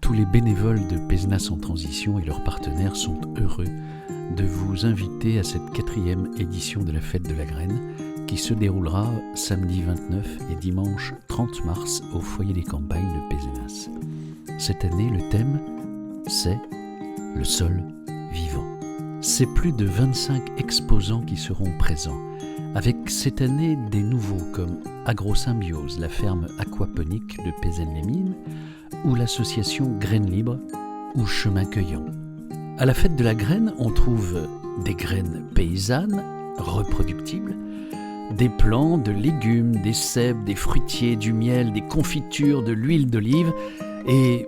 Tous les bénévoles de Pézenas en transition et leurs partenaires sont heureux de vous inviter à cette 4e édition de la Fête de la Graine qui se déroulera samedi 29 et dimanche 30 mars au foyer des campagnes de Pézenas. Cette année, le thème, c'est le sol vivant. C'est plus de 25 exposants qui seront présents, avec cette année des nouveaux comme Agrosymbiose, la ferme aquaponique de Pézènes-les-Mines, ou l'association Graines Libres ou Chemin Cueillant. À la Fête de la Graine, on trouve des graines paysannes, reproductibles, des plants, de légumes, des cèpes, des fruitiers, du miel, des confitures, de l'huile d'olive et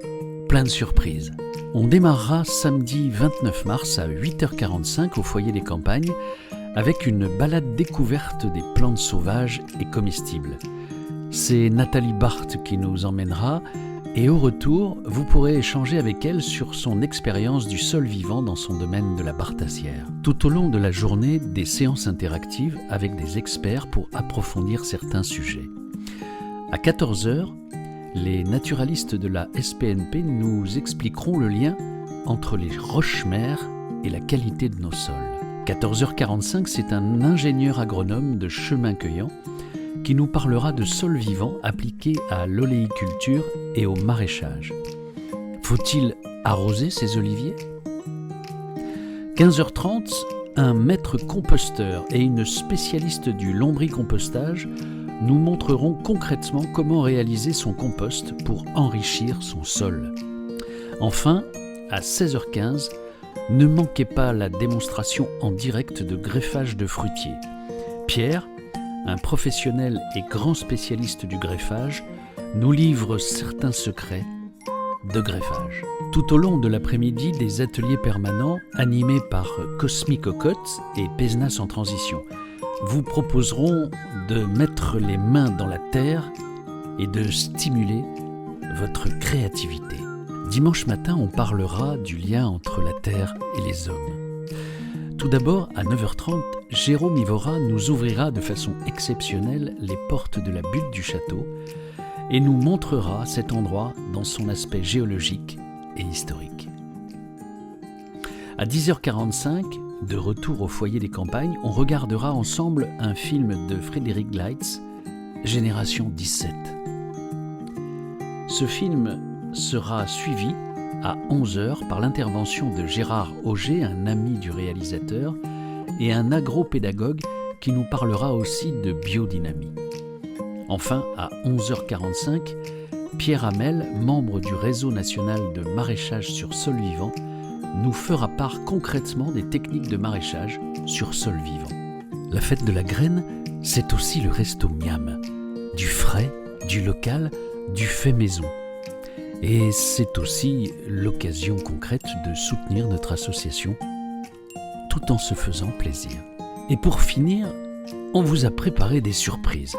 plein de surprises. On démarrera samedi 29 mars à 8h45 au foyer des campagnes avec une balade découverte des plantes sauvages et comestibles. C'est Nathalie Barthes qui nous emmènera et au retour, vous pourrez échanger avec elle sur son expérience du sol vivant dans son domaine de la Bartassière. Tout au long de la journée, des séances interactives avec des experts pour approfondir certains sujets. À 14h, les naturalistes de la SPNP nous expliqueront le lien entre les roches-mères et la qualité de nos sols. 14h45, c'est un ingénieur agronome de Chemin Cueillant qui nous parlera de sol vivant appliqué à l'oléiculture et au maraîchage. Faut-il arroser ces oliviers ? 15h30, un maître composteur et une spécialiste du lombricompostage nous montreront concrètement comment réaliser son compost pour enrichir son sol. Enfin, à 16h15, ne manquez pas la démonstration en direct de greffage de fruitiers. Pierre, un professionnel et grand spécialiste du greffage, nous livre certains secrets de greffage. Tout au long de l'après-midi, des ateliers permanents animés par Cosmic Cocotte et Pézenas en transition vous proposeront de mettre les mains dans la terre et de stimuler votre créativité. Dimanche matin, on parlera du lien entre la terre et les hommes. Tout d'abord, à 9h30, Jérôme Ivora nous ouvrira de façon exceptionnelle les portes de la butte du château et nous montrera cet endroit dans son aspect géologique et historique. À 10h45, de retour au foyer des campagnes, on regardera ensemble un film de Frédéric Gleitz, Génération 17. Ce film sera suivi à 11h par l'intervention de Gérard Auger, un ami du réalisateur, et un agropédagogue qui nous parlera aussi de biodynamie. Enfin, à 11h45, Pierre Hamel, membre du réseau national de maraîchage sur sol vivant, nous fera part concrètement des techniques de maraîchage sur sol vivant. La Fête de la Graine, c'est aussi le resto miam, du frais, du local, du fait maison. Et c'est aussi l'occasion concrète de soutenir notre association tout en se faisant plaisir. Et pour finir, on vous a préparé des surprises.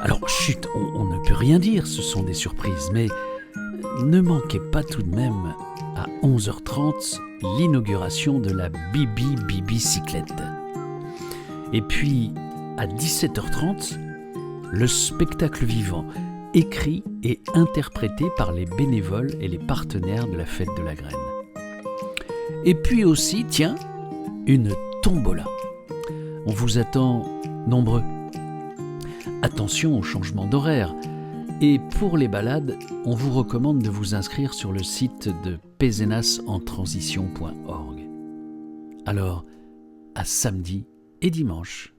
Alors chut, on ne peut rien dire, ce sont des surprises, mais ne manquez pas tout de même à 11h30 l'inauguration de la Bicyclette. Et puis à 17h30, le spectacle vivant, écrit et interprété par les bénévoles et les partenaires de la Fête de la Graine. Et puis aussi, tiens, une tombola. On vous attend nombreux. Attention au changement d'horaire. Et pour les balades, on vous recommande de vous inscrire sur le site de pézenasentransition.org. Alors, à samedi et dimanche.